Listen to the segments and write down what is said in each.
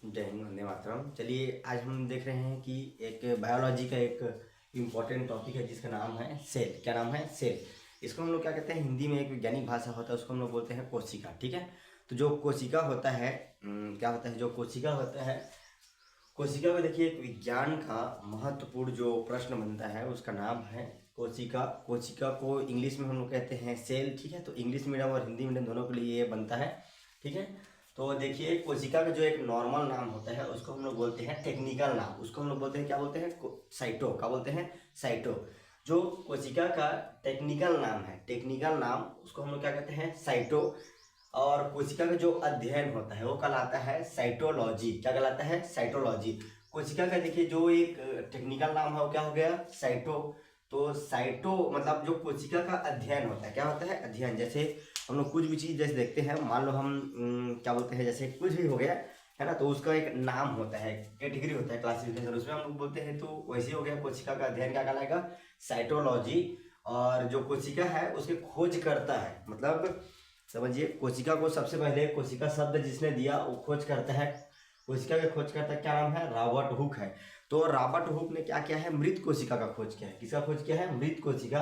जय हिंद, वंदे मातरम। चलिए, आज हम देख रहे हैं कि एक बायोलॉजी का एक इम्पॉर्टेंट टॉपिक है जिसका नाम है सेल। क्या नाम है? सेल। इसको हम लोग क्या कहते हैं, हिंदी में एक वैज्ञानिक भाषा होता है, उसको हम लोग बोलते हैं कोशिका। ठीक है। तो जो कोशिका होता है, क्या होता है जो कोशिका होता है, कोशिका में देखिए एक विज्ञान का महत्वपूर्ण जो प्रश्न बनता है उसका नाम है कोशिका। कोशिका को इंग्लिश में हम लोग कहते हैं सेल। ठीक है। तो इंग्लिश मीडियम और हिंदी मीडियम दोनों के लिए ये बनता है। ठीक है। तो देखिए, कोशिका का जो एक नॉर्मल नाम होता है उसको हम लोग बोलते हैं टेक्निकल नाम। उसको हम लोग बोलते हैं, क्या बोलते हैं? साइटो। क्या बोलते हैं? साइटो। जो कोशिका का टेक्निकल नाम है, टेक्निकल नाम, उसको हम लोग क्या कहते हैं? साइटो। और कोशिका का जो अध्ययन होता है वो कहलाता है साइटोलॉजी। क्या कहलाता है? साइटोलॉजी। कोशिका का देखिए जो एक टेक्निकल नाम है वो क्या हो गया? साइटो। तो साइटो मतलब जो कोशिका का अध्ययन होता है, क्या होता है? अध्ययन। जैसे हम लोग कुछ भी चीज़ जैसे देखते हैं, मान लो हम क्या बोलते हैं, जैसे कुछ भी हो गया है ना, तो उसका एक नाम होता है, कैटेगरी होता है, क्लासिफिकेशन, उसमें हम लोग बोलते हैं। तो वैसे हो गया कोशिका का अध्ययन, क्या कहलाएगा? साइटोलॉजी। और जो कोशिका है उसके खोज करता है, मतलब समझिए, कोशिका को सबसे पहले कोशिका शब्द जिसने दिया वो खोज करता है। कोशिका के खोज करता क्या नाम है? रॉबर्ट हुक है। तो रॉबर्ट हुक ने क्या किया है? मृत कोशिका का खोज किया है। किसका खोज किया है? मृत कोशिका।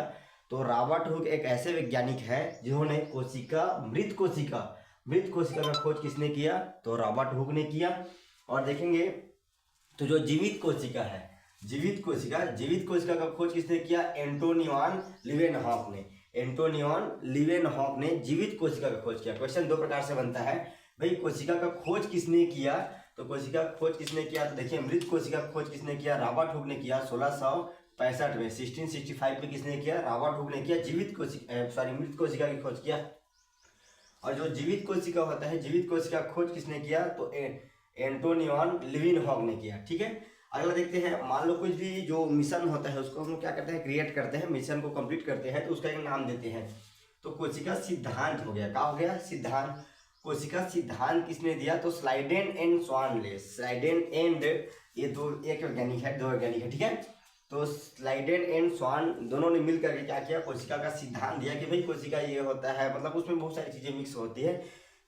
तो रॉबर्ट हुक एक ऐसे वैज्ञानिक है जिन्होंने मृत कोशिका का खोज किसने किया? तो रॉबर्ट हुक ने किया। और देखेंगे तो जो जीवित कोशिका का खोज किसने किया? एंटोनियन लीवेनहॉक ने। एंटोनियन लीवेनहॉक ने जीवित कोशिका का खोज किया। क्वेश्चन दो प्रकार से बनता है भाई, कोशिका का खोज किसने किया? तो कोशिका का खोज किसने किया? तो देखिए, मृत कोशिका का खोज किसने किया? रॉबर्ट हुक ने किया 1665 में। 1665 में किसने किया? रॉबर्ट हुक ने किया। मृत कोशिका की खोज किया। और जो जीवित कोशिका होता है, जीवित कोशिका का खोज किसने किया? तो एंटोनियन लीवेनहॉक ने किया। ठीक है। अगला देखते हैं, मान लो कुछ भी जो मिशन होता है उसको हम लोग क्या करते हैं? क्रिएट करते हैं, मिशन को कंप्लीट करते हैं, तो उसका एक नाम देते हैं। तो कोशिका सिद्धांत हो गया। क्या हो गया? सिद्धांत। कोशिका सिद्धांत किसने दिया? तो स्लाइडेन एंड स्वानले। स्लाइडेन एंड, ये दो, एक वैज्ञानिक है, दो वैज्ञानिक है। ठीक है। तो स्लाइडेन एंड स्वान दोनों ने मिलकर के क्या किया? कोशिका का सिद्धांत दिया कि भाई कोशिका ये होता है, मतलब उसमें बहुत सारी चीजें मिक्स होती है।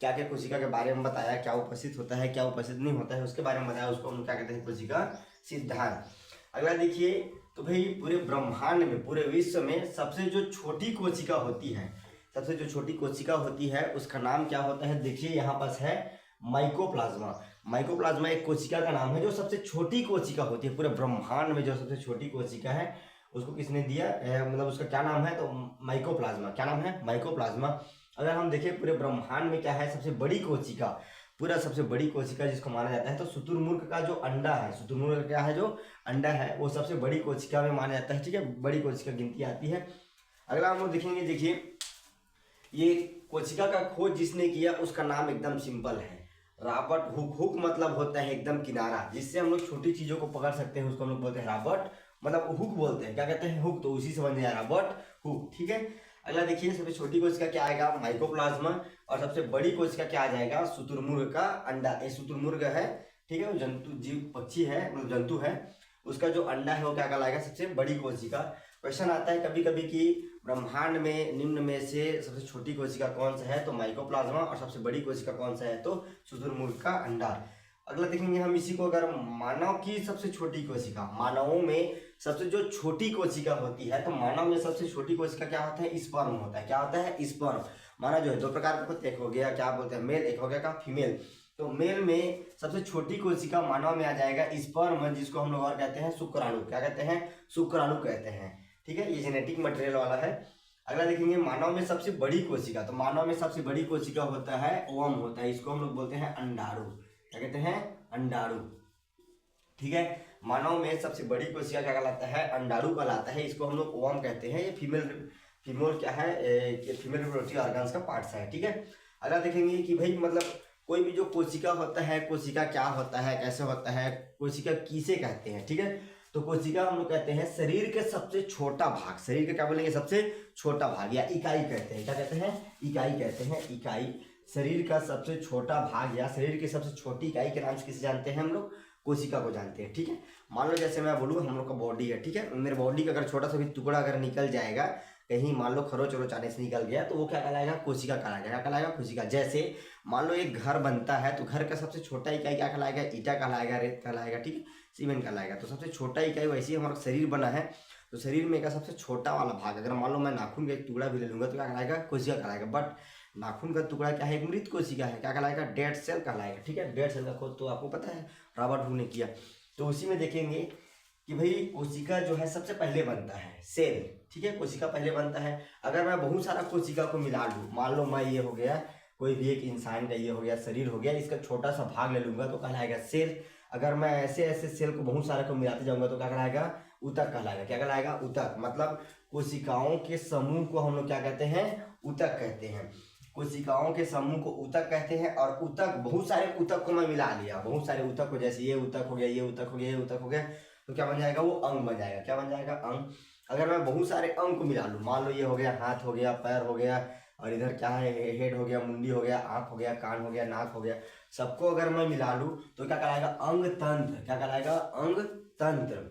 क्या क्या कोशिका के बारे में बताया, क्या उपस्थित होता है, क्या उपस्थित नहीं होता है, उसके बारे में बताया। उसको हम क्या कहते हैं? कोशिका सिद्धांत। अगला देखिए, तो भाई पूरे ब्रह्मांड में, पूरे विश्व में सबसे जो छोटी कोशिका होती है, सबसे जो छोटी कोशिका होती है उसका नाम क्या होता है? देखिए यहाँ पास है माइकोप्लाज्मा। माइकोप्लाज्मा एक कोशिका का नाम है जो सबसे छोटी कोशिका होती है पूरे ब्रह्मांड में। जो सबसे छोटी कोशिका है उसको किसने दिया, मतलब उसका क्या नाम है? तो माइकोप्लाज्मा। क्या नाम है? माइकोप्लाज्मा। अगर हम देखें पूरे ब्रह्मांड में क्या है सबसे बड़ी कोशिका, पूरा सबसे बड़ी कोशिका जिसको माना जाता है, तो शुतुरमुर्ग का जो अंडा है, शुतुरमुर्ग का क्या है? जो अंडा है वो सबसे बड़ी कोशिका में माना जाता है। ठीक है। बड़ी कोशिका गिनती आती है। अगला हम लोग देखेंगे, देखिए ये कोशिका का खोज जिसने किया उसका नाम एकदम सिंपल है, रॉबर्ट हुक। हुक मतलब होता है एकदम किनारा, जिससे हम लोग छोटी चीजों को पकड़ सकते हैं, उसको हम लोग बोलते हैं रॉबर्ट, मतलब हुक बोलते हैं। क्या कहते हैं? हुक। तो उसी से बन गया रॉबर्ट हुक। ठीक है। अगला देखिए, सबसे छोटी कोशिका क्या आएगा? माइकोप्लाज्मा। और सबसे बड़ी कोशिका क्या आ जाएगा? शुतुरमुर्ग का अंडा। ये शुतुरमुर्ग है, ठीक है, वो जंतु जीव पक्षी है, मतलब जंतु है, उसका जो अंडा है वो क्या कहलाएगा? सबसे बड़ी कोशिका। क्वेश्चन आता है कभी कभी कि ब्रह्मांड में निम्न में से सबसे छोटी कोशिका कौन सा है? तो माइकोप्लाज्मा। और सबसे बड़ी कोशिका कौन सा है? तो शुतुरमुर्ग का अंडा। अगला देखेंगे हम इसी को, अगर मानव की सबसे छोटी कोशिका, मानवों में सबसे जो छोटी कोशिका होती है, तो मानव में सबसे छोटी कोशिका क्या होता है? स्पर्म होता है। क्या होता है? स्पर्म। मानव जो है दो प्रकार का होता है, एक हो गया क्या बोलते हैं? मेल। एक हो गया का फीमेल। तो मेल में सबसे छोटी कोशिका मानव में आ जाएगा स्पर्म, जिसको हम लोग और कहते हैं शुक्राणु। क्या कहते हैं? शुक्राणु कहते हैं। ठीक है। ये जेनेटिक मटेरियल वाला है। अगला देखेंगे, मानव में सबसे बड़ी कोशिका, तो मानव में सबसे बड़ी कोशिका होता है ओवम होता है, इसको हम लोग बोलते हैं अंडाणु। क्या कहते हैं? अंडाणु। ठीक है। मानव में सबसे बड़ी कोशिका क्या कहलाता है? अंडाणु कहलाता है, इसको हम लोग ओवम कहते हैं। ये फीमेल क्या है? ये फीमेल रिप्रोडक्टिव ऑर्गन्स का पार्ट्स है। ठीक है। अगला देखेंगे कि भाई मतलब कोई भी जो कोशिका होता है, कोशिका क्या होता है, कैसे होता है, कोशिका किसे कहते हैं? ठीक है। तो कोशिका हम लोग कहते हैं शरीर के सबसे छोटा भाग, शरीर का क्या बोलेंगे? सबसे छोटा भाग, या इकाई कहते हैं। क्या कहते हैं? इकाई कहते हैं। इकाई, शरीर का सबसे छोटा भाग या शरीर की सबसे छोटी इकाई के नाम से किसे जानते हैं हम लोग? कोशिका को जानते हैं। ठीक है। मान लो जैसे मैं बोलूँ हम लोग का बॉडी है, ठीक है, मेरे बॉडी का अगर छोटा सा भी टुकड़ा अगर निकल जाएगा कहीं मान लो खरोच वरोच आने से निकल गया तो वो क्या कहलाएगा, कोशिका कहलाएगा। क्या कहलाएगा, कोशिका। जैसे मान लो एक घर बनता है तो घर का सबसे छोटा इकाई क्या कहलाएगा, ईटा कहलाएगा, रेत कहलाएगा, ठीक है, सीमेंट कहलाएगा। तो सबसे छोटा इकाई, वैसे ही हमारा शरीर बना है तो शरीर में का सबसे छोटा वाला भाग, अगर मान लो मैं नाखून का एक टुकड़ा भी ले लूंगा तो क्या कहलाएगा, कोशिका कहलाएगा। बट नाखून का टुकड़ा क्या है, एक मृत कोशिका है, क्या कहलाएगा, डेड सेल कहलाएगा, ठीक है। डेड सेल का खोज तो आपको पता है रॉबर्ट हुक ने किया। तो उसी में देखेंगे कि भाई कोशिका जो है सबसे पहले बनता है, सेल, ठीक है, कोशिका पहले बनता है। अगर मैं बहुत सारा कोशिका को मिला लूँ, मान लो मैं ये हो गया कोई भी एक इंसान का ये हो गया शरीर हो गया, इसका छोटा सा भाग ले लूंगा तो कहलाएगा सेल। अगर मैं ऐसे ऐसे सेल को बहुत सारे को मिलाते जाऊंगा तो क्या कहलाएगा, ऊतक कहलाएगा। क्या कहलाएगा, ऊतक। मतलब कोशिकाओं के समूह को हम लोग क्या कहते हैं, ऊतक कहते हैं। कोशिकाओं के समूह को ऊतक कहते हैं। और ऊतक, बहुत सारे ऊतक को मैं मिला लिया, बहुत सारे ऊतक को, जैसे ये ऊतक हो गया, ये ऊतक हो गया, ये ऊतक हो गया, तो क्या बन जाएगा, वो अंग बन जाएगा। क्या बन जाएगा, अंग। अगर मैं बहुत सारे अंग को मिला लूँ, मान लो ये हो गया हाथ हो गया, पैर हो गया, और इधर क्या है, हेड हो गया, मुंडी हो गया, आंख हो गया, कान हो गया, नाक हो गया, सबको अगर मैं मिला लूँ तो क्या कहलाएगा, अंग तंत्र। क्या कहलाएगा, अंग तंत्र।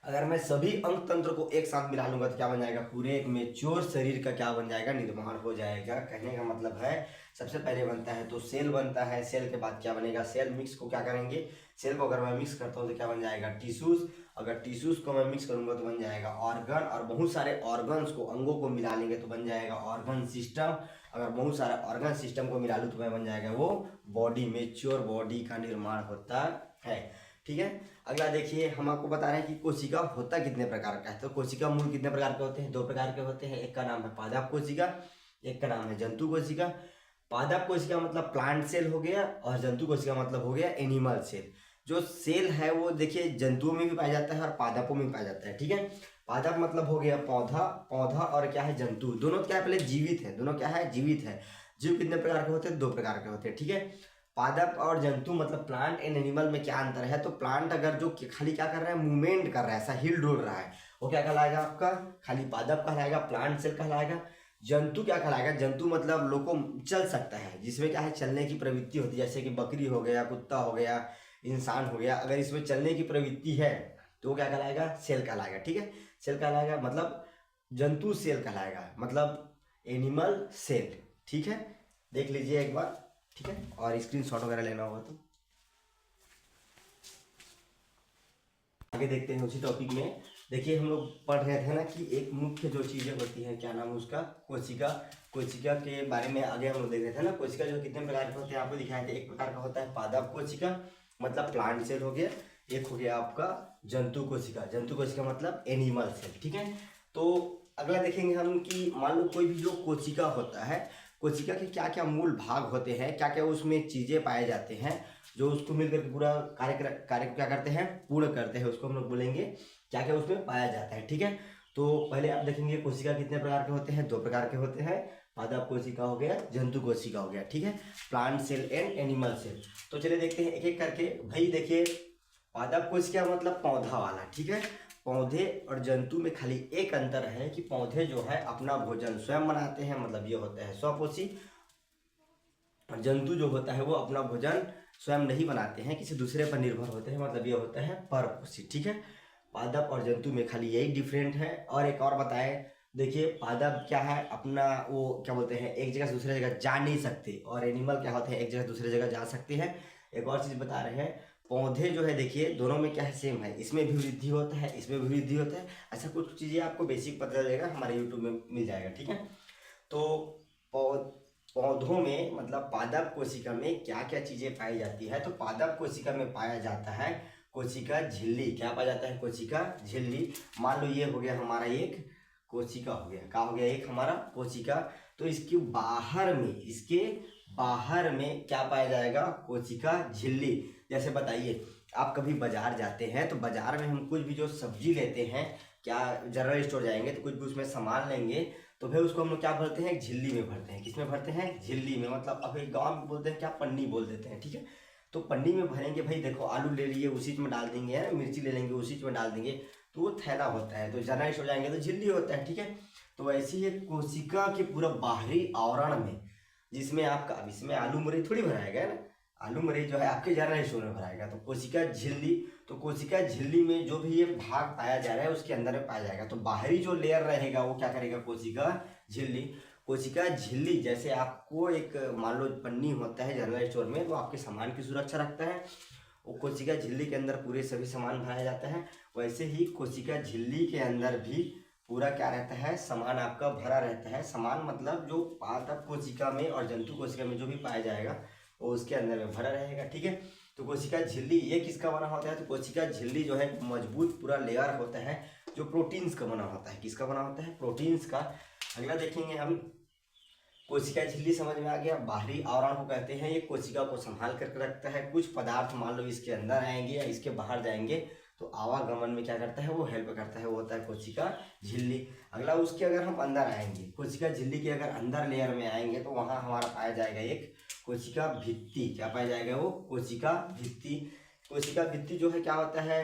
अगर मैं सभी अंग तंत्र को एक साथ मिला लूंगा तो क्या बन जाएगा, पूरे एक मेच्योर शरीर का क्या बन जाएगा, निर्माण हो जाएगा। कहने का मतलब है सबसे पहले बनता है तो सेल बनता है, सेल के बाद क्या बनेगा, सेल मिक्स को क्या करेंगे, सेल को अगर मैं मिक्स करता हूँ तो क्या बन जाएगा, टिश्यूज। अगर टिश्यूज को मैं मिक्स करूंगा तो बन जाएगा ऑर्गन, और बहुत सारे ऑर्गन्स को, अंगों को मिला लेंगे तो बन जाएगा ऑर्गन सिस्टम। अगर बहुत सारे ऑर्गन सिस्टम को मिला लूँ तो मैं बन जाएगा वो बॉडी, मेच्योर बॉडी का निर्माण होता है, ठीक है। अगला देखिए, हम आपको बता रहे हैं कि कोशिका होता कितने प्रकार का है। तो कोशिका मूल कितने प्रकार के होते हैं, दो प्रकार के होते हैं। एक का नाम है पादप कोशिका, एक का नाम है जंतु कोशिका। पादप कोशिका मतलब प्लांट सेल हो गया, और जंतु कोशिका मतलब हो गया एनिमल सेल। जो सेल है वो देखिए जंतुओं में भी पाया जाता है और पादपों में भी पाया जाता है, ठीक है। पादप मतलब हो गया पौधा, पौधा और क्या है, जंतु। दोनों क्या है, पहले जीवित है, दोनों क्या है, जीवित है। जीव कितने प्रकार के होते हैं, दो प्रकार के होते हैं, ठीक है। पादप और जंतु मतलब प्लांट एंड एनिमल में क्या अंतर है, तो प्लांट अगर जो खाली क्या कर रहा है, मूवमेंट कर रहा है, ऐसा हिल डुल रहा है, वो क्या कहलाएगा आपका, खाली पादप कहलाएगा, प्लांट सेल कहलाएगा। जंतु क्या कहलाएगा, जंतु मतलब लोको, चल सकता है, जिसमें क्या है, चलने की प्रवृत्ति होती है, जैसे कि बकरी हो गया, कुत्ता हो गया, इंसान हो गया। अगर इसमें चलने की प्रवृत्ति है तो वो क्या कहलाएगा, सेल कहलाएगा, ठीक है। सेल कहलाएगा मतलब जंतु सेल कहलाएगा, मतलब एनिमल सेल, ठीक है। देख लीजिए एक बार, ठीक है, और स्क्रीनशॉट वगैरह लेना होगा तो आगे देखते हैं उसी टॉपिक में। देखिए हम लोग पढ़ रहे थे ना कि एक मुख्य जो चीजें होती हैं, क्या नाम है उसका, कोशिका। कोशिका के बारे में आगे हम लोग देख रहे थे ना। कोशिका जो कितने प्रकार के होते हैं आपको दिखाए थे। एक प्रकार का होता है पादप कोशिका, मतलब प्लांट सेल हो गया। एक हो गया आपका जंतु कोशिका, जंतु कोशिका मतलब एनिमल सेल, ठीक है। तो अगला देखेंगे हम कि मान लो कोई भी जो कोशिका होता है, कोशिका के क्या क्या मूल भाग होते हैं, क्या क्या उसमें चीजें पाए जाते हैं जो उसको मिलकर के पूरा कार्य क्या करते हैं, पूर्ण करते हैं, उसको हम लोग बोलेंगे क्या क्या उसमें पाया जाता है, ठीक है। तो पहले आप देखेंगे कोशिका कितने प्रकार के होते हैं, दो प्रकार के होते हैं। पादप कोशिका हो गया, जंतु कोशिका हो गया, ठीक है, plant cell and animal cell. तो चलिए देखते हैं एक एक करके। भाई देखिए, पादप कोशिका मतलब पौधा वाला, ठीक है। पौधे और जंतु में खाली एक अंतर है कि पौधे जो है अपना भोजन स्वयं बनाते हैं, मतलब ये होता है स्वपोषी। और जंतु जो होता है वो अपना भोजन स्वयं नहीं बनाते हैं, किसी दूसरे पर निर्भर होते हैं, मतलब ये होता है परपोषी, ठीक है। पादप और जंतु में खाली यही डिफरेंट है। और एक और बताएं, देखिए पादप क्या है, अपना वो क्या बोलते हैं, एक जगह से दूसरे जगह जा नहीं सकते, और एनिमल क्या होते हैं, एक जगह से दूसरे जगह जा सकते हैं। एक और चीज बता रहे हैं, पौधे जो है देखिए दोनों में क्या है, सेम है, इसमें भी वृद्धि होता है, इसमें भी वृद्धि होता है। ऐसा कुछ चीजें आपको बेसिक पता चलेगा, हमारे यूट्यूब में मिल जाएगा, ठीक है। तो पौधों में मतलब पादप कोशिका में क्या क्या चीजें पाई जाती है, तो पादप कोशिका में पाया जाता है कोशिका झिल्ली। क्या पाया जाता है, कोशिका झिल्ली। मान लो ये हो गया हमारा एक कोशिका हो गया, क्या हो गया, एक हमारा कोशिका। तो इसके बाहर में क्या पाया जाएगा, कोशिका झिल्ली। जैसे बताइए, आप कभी बाजार जाते हैं तो बाजार में हम कुछ भी जो सब्जी लेते हैं, क्या जनरल स्टोर जाएंगे तो कुछ भी उसमें सामान लेंगे तो फिर उसको हम लोग क्या भरते हैं, झिल्ली में भरते हैं। किसमें भरते हैं, झिल्ली में। मतलब अब एक गाँव में बोलते हैं क्या, पन्नी बोल देते हैं, ठीक है। तो पन्नी में भरेंगे। भाई देखो आलू ले लिए उसी में डाल देंगे, है मिर्ची ले लेंगे उसी में डाल देंगे, तो वो थैला होता है। तो जनरल स्टोर जाएंगे तो झिल्ली होता है, ठीक है। तो वैसे ही कोशिका के पूरा बाहरी आवरण में, जिसमें आपका, अब इसमें आलू मुरई थोड़ी भराया गया ना, आलू मरीज जो है आपके जनरल स्टोर में भराएगा। तो कोशिका झिल्ली, तो कोशिका झिल्ली में जो भी ये भाग पाया जा रहा है उसके अंदर में पाया जाएगा। तो बाहरी जो लेयर रहेगा वो क्या करेगा, कोशिका झिल्ली। कोशिका झिल्ली जैसे आपको एक मान लो पन्नी होता है जनरल स्टोर में, वो आपके सामान की सुरक्षा रखता है, वो कोशिका झिल्ली के अंदर पूरे सभी सामान भराया जाता है। वैसे ही कोशिका झिल्ली के अंदर भी पूरा क्या रहता है, सामान आपका भरा रहता है। सामान मतलब जो पादप कोशिका में और जंतु कोशिका में जो भी पाया जाएगा वो उसके अंदर में भरा रहेगा। ठीक है, तो कोशिका झिल्ली ये किसका बना होता है, तो कोशिका झिल्ली जो है मजबूत पूरा लेयर होता है जो प्रोटीन्स का बना होता है। किसका बना होता है, प्रोटीन्स का। अगला देखेंगे हम, कोशिका झिल्ली समझ में आ गया। बाहरी आवरण को कहते हैं, ये कोशिका को संभाल करके रखता है। कुछ पदार्थ मान लो इसके अंदर आएंगे या इसके बाहर जाएंगे तो आवागमन में क्या करता है, वो हेल्प करता है, वो होता है कोशिका झिल्ली। अगला उसके अगर हम अंदर आएंगे, कोशिका झिल्ली के अगर अंदर लेयर में आएंगे तो वहाँ हमारा पाया जाएगा एक कोशिका भित्ति। क्या पाया जाएगा, वो कोशिका भित्ति। कोशिका भित्ति जो है क्या होता है,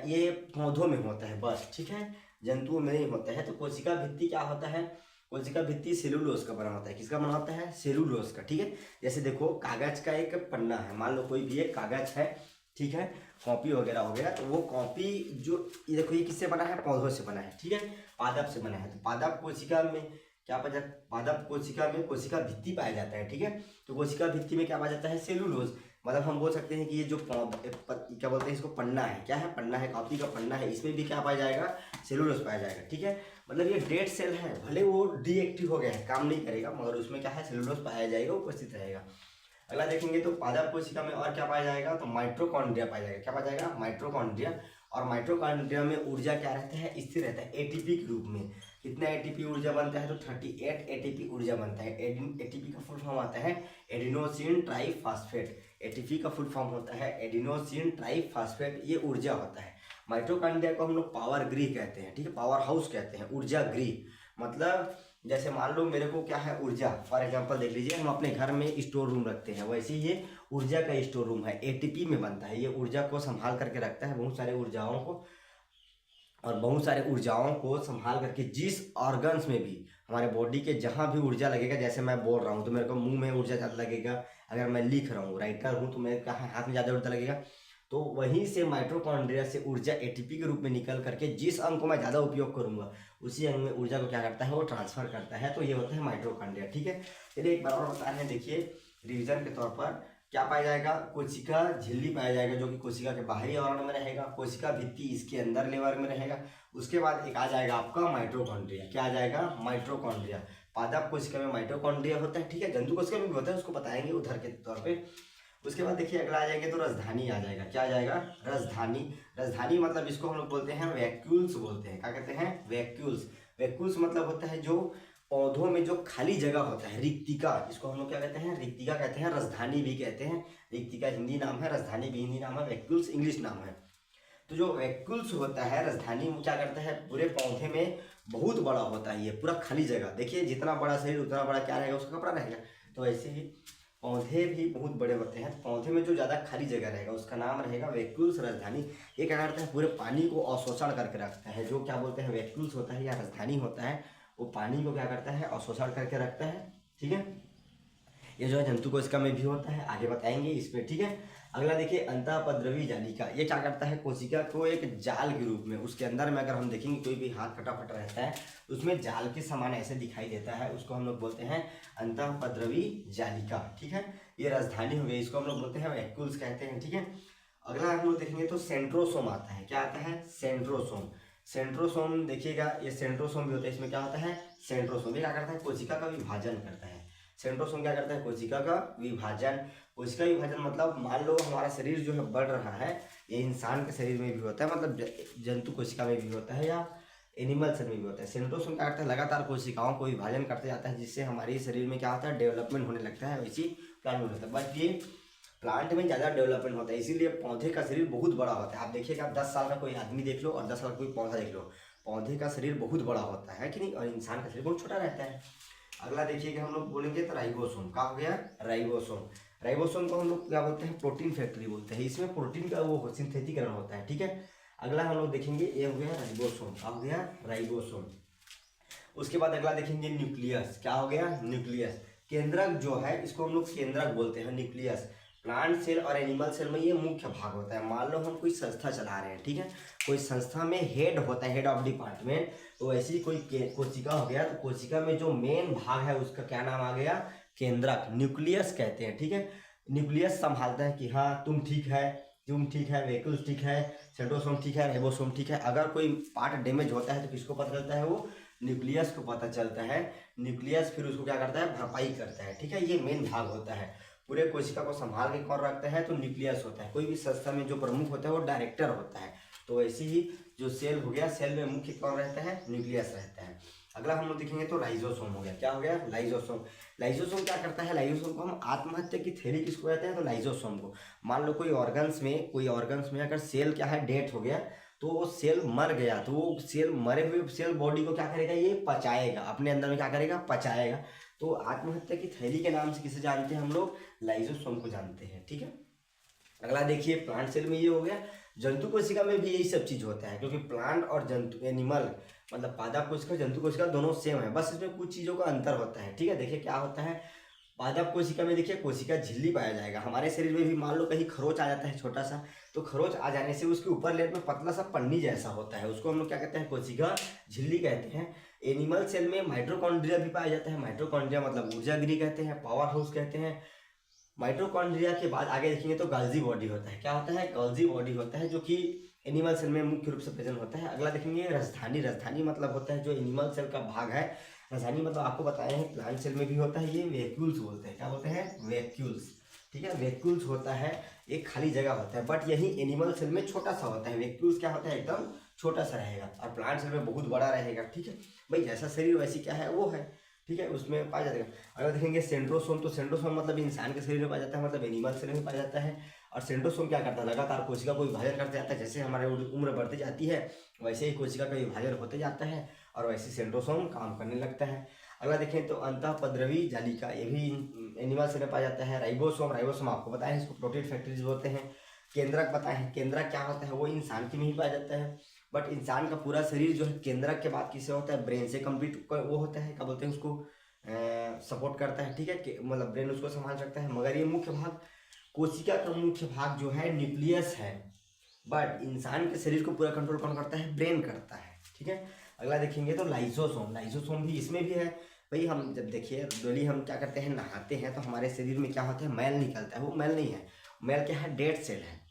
ये पौधों में होता है बस, ठीक है, जंतुओं में नहीं होता है। तो कोशिका भित्ति क्या होता है, कोशिका भित्ति सेलुलोज का बना होता है। किसका बना होता है, सेलुलोज का। ठीक है, जैसे देखो कागज का एक पन्ना है, मान लो कोई भी एक कागज है, ठीक है, कॉपी वगैरह हो गया, तो वो कॉपी जो ये देखो ये किससे बना है, पौधों से बना है, ठीक है, पादप से बना है। तो पादप कोशिका में क्या पाया जाता है, पादप कोशिका में कोशिका भित्ति पाया जाता है। ठीक है, तो कोशिका भित्ति में क्या पाया जाता है, सेलुलोज। मतलब हम बोल सकते हैं कि ये जो क्या बोलते हैं इसको, पन्ना है, क्या है, पन्ना है, कॉपी का पन्ना है, इसमें भी क्या पाया जाएगा, सेलुलोज पाया जाएगा। ठीक है, मतलब ये डेड सेल है, भले वो डीएक्टिव हो गया है, काम नहीं करेगा, मगर उसमें क्या है, सेलुलोज पाया जाएगा, उपस्थित रहेगा। अगला देखेंगे तो पादप कोशिका में और क्या पाया जाएगा, तो माइटोकॉन्ड्रिया पाया जाएगा। क्या पाया जाएगा, माइटोकॉन्ड्रिया। और माइटोकॉन्ड्रिया में ऊर्जा क्या रहता है, स्थिर रहता है एटीपी के रूप में। कितना एटीपी ऊर्जा बनता है, तो 38 एटीपी ऊर्जा बनता है। एटीपी का फुल फॉर्म आता है एडिनोसिन ट्राइफॉस्फेट। एटीपी का फुल फॉर्म होता है एडिनोसिन ट्राइफॉस्फेट, ये ऊर्जा होता है। माइटोकॉन्ड्रिया को हम लोग पावर गृह कहते हैं, ठीक है, पावर हाउस कहते हैं, ऊर्जा गृह। मतलब जैसे मान लो मेरे को क्या है, ऊर्जा, फॉर एग्जांपल देख लीजिए, हम अपने घर में स्टोर रूम रखते हैं, वैसे ही ये ऊर्जा का स्टोर रूम है, एटीपी में बनता है। ये ऊर्जा को संभाल करके रखता है, बहुत सारे ऊर्जाओं को, और बहुत सारे ऊर्जाओं को संभाल करके जिस ऑर्गन्स में भी हमारे बॉडी के जहाँ भी ऊर्जा लगेगा, जैसे मैं बोल रहा हूँ तो मेरे को मुंह में ऊर्जा ज़्यादा लगेगा, अगर मैं लिख रहा हूँ, राइटर हूँ, तो मेरे कहाँ हाथ में ज़्यादा ऊर्जा लगेगा। तो वहीं से माइटोकॉन्ड्रिया से ऊर्जा एटीपी के रूप में निकल करके जिस अंग को मैं ज़्यादा उपयोग करूँगा उसी अंग में ऊर्जा को क्या करता है, वो ट्रांसफर करता है। तो ये होता है माइटोकॉन्ड्रिया। ठीक है, चलिए एक बार और बता रहे हैं, देखिए रिवीजन के तौर पर क्या पाया जाएगा, कोशिका झिल्ली पाया जाएगा जो कि कोशिका के बाहरी आवरण में रहेगा, कोशिका भित्ति इसके अंदर लेवर में रहेगा। उसके बाद एक आ जाएगा आपका माइटोकॉन्ड्रिया। क्या आ जाएगा, माइटोकॉन्ड्रिया। पादप कोशिका में माइटोकॉन्ड्रिया होता है, ठीक है, जंतु कोशिका में भी होता है, उसको बताएंगे उधर के तौर पे। उसके बाद देखिए अगला आ जाएंगे तो राजधानी आ जाएगा। क्या आ जाएगा, राजधानी। राजधानी मतलब इसको हम लोग बोलते हैं वैक्यूल्स बोलते हैं। क्या कहते हैं, वैक्यूल्स। वैक्यूल्स मतलब होता है जो पौधों में जो खाली जगह होता है, रिक्तिका, इसको हम लोग क्या कहते हैं, रिक्तिका कहते हैं, राजधानी भी कहते हैं। रिक्तिका हिंदी नाम है, राजधानी भी हिंदी नाम है, वैक्यूल्स इंग्लिश नाम है। तो जो वैक्यूल्स होता है, राजधानी वो क्या करता है, पूरे पौधे में बहुत बड़ा होता है, ये पूरा खाली जगह। देखिए जितना बड़ा शरीर उतना बड़ा क्या रहेगा, उसका कपड़ा रहेगा। तो ऐसे ही पौधे भी बहुत बड़े होते हैं, पौधे में जो ज़्यादा खाली जगह रहेगा उसका नाम रहेगा वैक्यूल्स, राजधानी। ये क्या करता है, पूरे पानी को अवशोषण करके रखता है। जो क्या बोलते हैं वैक्यूल्स होता है या राजधानी होता है, वो पानी को क्या करता है, अवशोषण करके रखता है। ठीक है, ये जो है जंतु कोशिका में भी होता है, आगे बताएंगे इस पर। ठीक है, अगला देखिए अंतःपद्रवी जालिका। ये क्या करता है, कोशिका को एक जाल के रूप में, उसके अंदर में अगर हम देखेंगे कोई भी हाथ फटाफट रहता है उसमें जाल के समान ऐसे दिखाई देता है, उसको हम लोग बोलते हैं अंतःपद्रवी जालिका। ठीक है, ये राजधानी हो गई, इसको हम लोग बोलते हैं वैक्यूल्स कहते हैं। ठीक है, अगला हम लोग देखेंगे तो सेंट्रोसोम आता है। क्या आता है, सेंट्रोसोम। सेंट्रोसोम देखिएगा, ये सेंट्रोसोम भी होता है, इसमें क्या होता है, सेंट्रोसोम। ये क्या करता है, कोशिका का विभाजन करता है। सेंट्रोसोम क्या करता है, कोशिका का विभाजन। कोशिका विभाजन मतलब मान लो हमारा शरीर जो है बढ़ रहा है, ये इंसान के शरीर में भी होता है, मतलब जंतु कोशिका में भी होता है या एनिमल सेल में भी होता है। सेंट्रोसोम क्या करता है, लगातार कोशिकाओं को विभाजन करते जाता है, जिससे हमारे शरीर में क्या होता है, डेवलपमेंट होने लगता है। वैसी प्लांट में होता है, बट ये प्लांट में ज़्यादा डेवलपमेंट होता है, इसीलिए पौधे का शरीर बहुत बड़ा होता है। आप देखिएगा 10 साल का कोई आदमी देख लो और 10 साल का कोई पौधा देख लो, पौधे का शरीर बहुत बड़ा होता है कि नहीं, और इंसान का शरीर बहुत छोटा रहता है। अगला देखिएगा हम लोग बोलेंगे तो राइबोसोम। क्या हो गया, राइबोसोम। राइबोसोम को हम लोग क्या बोलते हैं, प्रोटीन फैक्ट्री बोलते हैं। इसमें प्रोटीन का वो सिंथेटिकरण होता है। ठीक है, अगला हम लोग देखेंगे, ये हो गया राइबोसोम। क्या हो गया, राइबोसोम। उसके बाद अगला देखेंगे न्यूक्लियस। क्या हो गया, न्यूक्लियस। केंद्रक जो है इसको हम लोग केंद्रक बोलते हैं, न्यूक्लियस। प्लांट सेल और एनिमल सेल में ये मुख्य भाग होता है। मान लो हम कोई संस्था चला रहे हैं, ठीक है, कोई संस्था में हेड होता है, हेड ऑफ डिपार्टमेंट, तो ऐसी कोई कोशिका हो गया, तो कोशिका में जो मेन भाग है उसका क्या नाम आ गया, केंद्रक, न्यूक्लियस कहते हैं, ठीक है। न्यूक्लियस संभालता है कि हाँ तुम ठीक है, वैक्यूल्स ठीक है, सेंट्रोसोम ठीक है, राइबोसोम ठीक है। अगर कोई पार्ट डैमेज होता है तो किसको पता चलता है, वो न्यूक्लियस को पता चलता है। न्यूक्लियस फिर उसको क्या करता है, भरपाई करता है, ठीक है। ये मेन भाग होता है। पूरे कोशिका को संभाल के कौन रखता है, तो न्यूक्लियस होता है। कोई भी संस्था में जो प्रमुख होता है वो डायरेक्टर होता है। तो ऐसे ही जो सेल हो गया, सेल में मुख्य कौन रहता है, न्यूक्लियस रहता है। अगला हम लोग देखेंगे तो लाइजोसोम हो गया। क्या हो गया, लाइजोसोम। लाइजोसोम क्या करता है, लाइजोसोम को हम आत्महत्या की थैली किसको कहते हैं, तो लाइजोसोम को। मान लो कोई ऑर्गन्स में अगर सेल क्या है, डेथ हो गया, तो वो सेल मर गया, तो वो सेल, मरे हुए सेल बॉडी को क्या करेगा, ये पचाएगा, अपने अंदर में क्या करेगा, पचाएगा। तो आत्महत्या की थैली के नाम से किसे जानते हैं हम लोग, लाइजोसोम को जानते हैं, ठीक है। अगला देखिए, प्लांट सेल में ये हो गया। जंतु कोशिका में भी यही सब चीज होता है, क्योंकि प्लांट और जंतु, एनिमल मतलब पादप कोशिका, जंतु कोशिका दोनों सेम है, बस इसमें कुछ चीजों का अंतर होता है, ठीक है। देखिए क्या होता है, पादप कोशिका में देखिए कोशिका झिल्ली पाया जाएगा। हमारे शरीर में भी मान लो कहीं खरोच आ जाता है छोटा सा, तो खरोच आ जाने से उसके ऊपर लेयर में पतला सा पन्नी जैसा होता है, उसको हम लोग क्या कहते हैं, कोशिका झिल्ली कहते हैं। एनिमल सेल में माइटोकॉन्ड्रिया भी पाया जाता है। माइटोकॉन्ड्रिया मतलब ऊर्जागिरी कहते हैं, पावर हाउस कहते हैं। माइटोकॉन्ड्रिया के बाद आगे देखेंगे तो गाल्जी बॉडी होता है। क्या होता है, गाल्जी बॉडी होता है, जो कि एनिमल सेल में मुख्य रूप से प्रेजेंट होता है। अगला देखेंगे राजधानी। राजधानी मतलब होता है जो एनिमल सेल का भाग है। राजधानी मतलब आपको बताए हैं प्लांट सेल में भी होता है, ये वैक्यूल्स बोलते हैं। क्या बोलते हैं, वैक्यूल्स, ठीक है। वैक्यूल्स होता है, एक खाली जगह होता है, बट यही एनिमल सेल में छोटा सा होता है। वैक्यूल्स क्या होता है, एकदम छोटा सा रहेगा, और प्लांट सेल में बहुत बड़ा रहेगा, ठीक है। भाई जैसा शरीर वैसी क्या है, वो है, ठीक है, उसमें पाया जाएगा। अगर देखेंगे सेंट्रोसोम, तो सेंट्रोसोम मतलब इंसान के शरीर में पाया जाता है, मतलब एनिमल सेल में पाया जाता है। और सेंट्रोसोम क्या करता है, लगातार कोशिका को विभाजन करते जाता है। जैसे हमारे उम्र बढ़ती जाती है, वैसे ही कोशिका का विभाजन होते जाता है, और वैसे सेंट्रोसोम काम करने लगता है। अगला देखें तो अंतःपद्रवी जालिका, ये भी एनिमल सेल में पाया जाता है। राइबोसोम, राइबोसोम आपको पता है, इसको प्रोटीन फैक्ट्रीज बोलते हैं। केंद्रक पता है, केंद्रक क्या होता है, वो इंसान के में ही पाया जाता है। बट इंसान का पूरा शरीर जो है केंद्रक के बाद किससे होता है, ब्रेन से कंप्लीट वो होता है, क्या बोलते हैं उसको, सपोर्ट करता है, ठीक है, मतलब ब्रेन उसको संभाल सकता है। मगर ये मुख्य भाग, कोशिका का मुख्य भाग जो है न्यूक्लियस है, बट इंसान के शरीर को पूरा कंट्रोल कौन करता है, ब्रेन करता है, ठीक है। अगला देखेंगे तो लाइसोसोम। लाइसोसोम भी इसमें भी है। भाई हम जब देखिए डेली हम क्या करते हैं, नहाते हैं, तो हमारे शरीर में क्या होता है, मैल निकलता है। वो मैल नहीं है, मैल क्या है, डेड सेल है,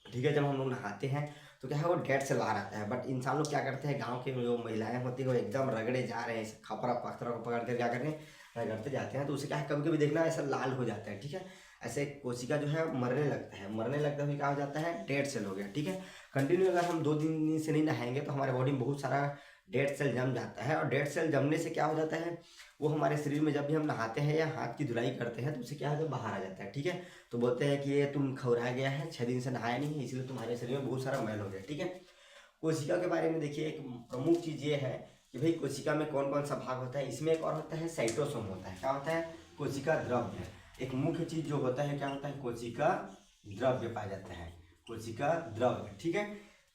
ठीक है। जब हम लोग नहाते हैं तो क्या है, वो डेड से बाहर आता है। बट इंसान लोग क्या करते हैं, गांव के जो महिलाएं होती हैं वो एकदम रगड़े जा रहे हैं, खपरा पत्थरों को पकड़ कर क्या कर रहे हैं, रगड़ते जाते हैं, तो उसे क्या है, कभी कभी देखना ऐसा लाल हो जाता है, ठीक है। ऐसे कोशिका जो है मरने लगता है, मरने लगता है, फिर क्या हो जाता है, डेड सेल हो गया, ठीक है। कंटिन्यू अगर हम 2 दिन से नहीं नहाएंगे तो हमारे बॉडी में बहुत सारा डेड सेल जम जाता है, और डेड सेल जमने से क्या हो जाता है, वो हमारे शरीर में जब भी हम नहाते हैं या हाथ की धुलाई करते हैं तो उससे क्या है, बाहर आ जाता है, ठीक है। तो बोलते हैं कि ये तुम खौरा गया है, 6 दिन से नहाया नहीं है, इसलिए तुम्हारे शरीर में बहुत सारा मैल हो गया, ठीक है। कोशिका के बारे में देखिए, एक प्रमुख चीज ये है कि भाई कोशिका में कौन कौन सा भाग होता है। इसमें एक और होता है, साइटोसोम होता है। क्या होता है, कोशिका द्रव्य। एक मुख्य चीज जो होता है, क्या होता है, कोशिका द्रव्य पाया जाता है, कोशिका द्रव्य, ठीक है।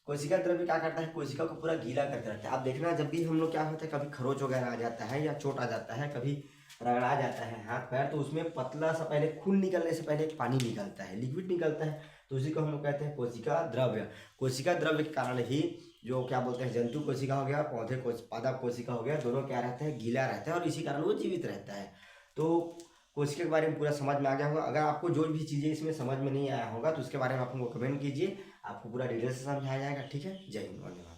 कोशिका द्रव्य क्या करता है, कोशिका को पूरा गीला करके रखता है। आप देखना जब भी हम लोग क्या होता है, कभी खरोच वगैरह आ जाता है या चोट आ जाता है, कभी रगड़ा जाता है हाथ पैर, तो उसमें पतला सा पहले खून निकलने से पहले एक पानी निकलता है, लिक्विड निकलता है, तो उसी को हम लोग कहते हैं कोशिका द्रव्य। कोशिका द्रव्य के कारण ही जो क्या बोलते हैं, जंतु कोशिका हो गया, पादप कोशिका हो गया, दोनों क्या रहता है, गीला रहता है, और इसी कारण वो जीवित रहता है। तो कोशिका के बारे में पूरा समझ में आ गया होगा। अगर आपको जो भी चीज़ें इसमें समझ में नहीं आया होगा तो उसके बारे में आप हमको कमेंट कीजिए, आपको पूरा डिटेल से समझाया जाएगा, ठीक है। जय हिंद, धन्यवाद।